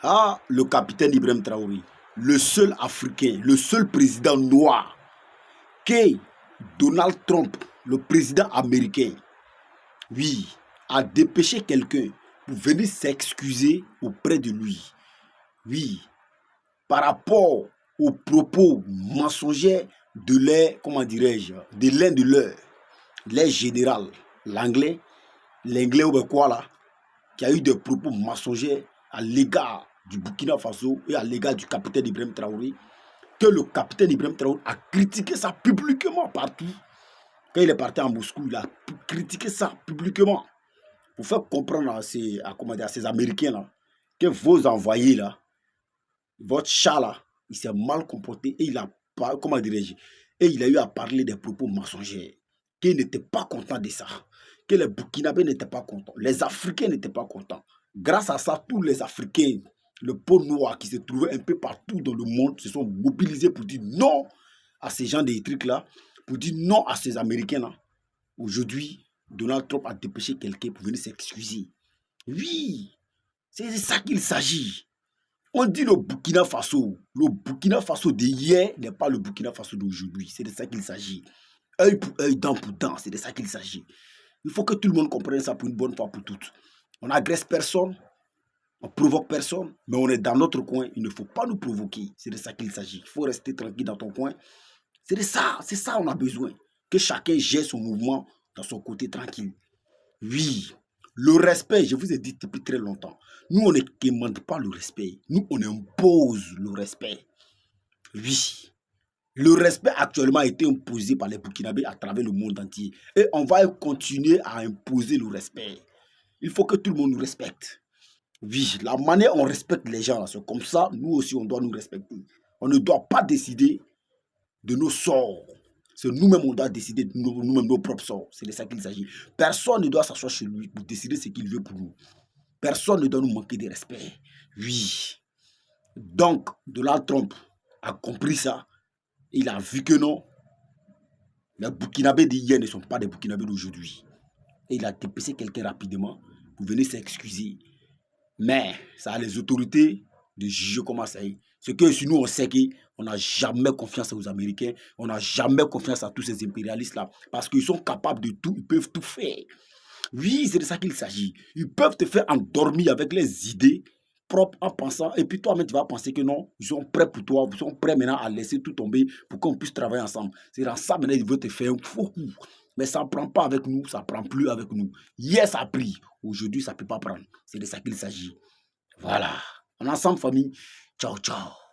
Ah, le capitaine Ibrahim Traoré, le seul Africain, le seul président noir que Donald Trump, le président américain, oui, a dépêché quelqu'un pour venir s'excuser auprès de lui. Oui, par rapport aux propos mensongers de l'air, comment dirais-je, de l'un de leurs, l'air général, l'anglais ou bien quoi là, qui a eu des propos mensongers à l'égard du Burkina Faso et à l'égard du capitaine Ibrahim Traoré, que le capitaine Ibrahim Traoré a critiqué ça publiquement partout. Quand il est parti à Moscou, il a critiqué ça publiquement pour faire comprendre à ces Américains là que vos envoyés là, votre chat là, il s'est mal comporté et il a, comment dirais-je, et il a eu à parler des propos mensongers, qu'il n'était pas content de ça, que les Burkinabés n'étaient pas contents, les Africains n'étaient pas contents. Grâce à ça, tous les Africains, le pot noir qui se trouvait un peu partout dans le monde, se sont mobilisés pour dire non à ces gens des trucs là, pour dire non à ces Américains là. Aujourd'hui, Donald Trump a dépêché quelqu'un pour venir s'excuser. Oui, c'est de ça qu'il s'agit. On dit le Burkina Faso. Le Burkina Faso d'hier n'est pas le Burkina Faso d'aujourd'hui. C'est de ça qu'il s'agit. Œil pour œil, dent pour dent, c'est de ça qu'il s'agit. Il faut que tout le monde comprenne ça pour une bonne fois pour toutes. On n'agresse personne, on provoque personne, mais on est dans notre coin. Il ne faut pas nous provoquer. C'est de ça qu'il s'agit. Il faut rester tranquille dans ton coin. C'est ça on a besoin. Que chacun gère son mouvement dans son côté tranquille. Oui, le respect, je vous ai dit depuis très longtemps. Nous, on ne demande pas le respect. Nous, on impose le respect. Oui, le respect actuellement a été imposé par les Burkinabés à travers le monde entier. Et on va continuer à imposer le respect. Il faut que tout le monde nous respecte. Oui, la manière dont on respecte les gens, c'est comme ça, nous aussi, on doit nous respecter. On ne doit pas décider de nos sorts. C'est nous-mêmes, on doit décider de nous-mêmes nos propres sorts. C'est de ça qu'il s'agit. Personne ne doit s'asseoir chez lui pour décider ce qu'il veut pour nous. Personne ne doit nous manquer de respect. Oui. Donc, Donald Trump a compris ça. Il a vu que non, les Burkinabés d'hier ne sont pas des Burkinabés d'aujourd'hui. Et il a dépêché quelqu'un rapidement pour venir s'excuser. Mais ça a les autorités de juger comment ça est. Ce que si nous on sait qu'on n'a jamais confiance aux Américains, on n'a jamais confiance à tous ces impérialistes-là, parce qu'ils sont capables de tout, ils peuvent tout faire. Oui, c'est de ça qu'il s'agit. Ils peuvent te faire endormir avec les idées propres en pensant, et puis toi-même tu vas penser que non, ils sont prêts pour toi, ils sont prêts maintenant à laisser tout tomber pour qu'on puisse travailler ensemble. C'est dans ça maintenant ils veulent te faire un faux coup. Mais ça ne prend pas avec nous, ça ne prend plus avec nous. Hier ça a pris, aujourd'hui ça ne peut pas prendre. C'est de ça qu'il s'agit. Voilà. En ensemble, famille. Ciao, ciao.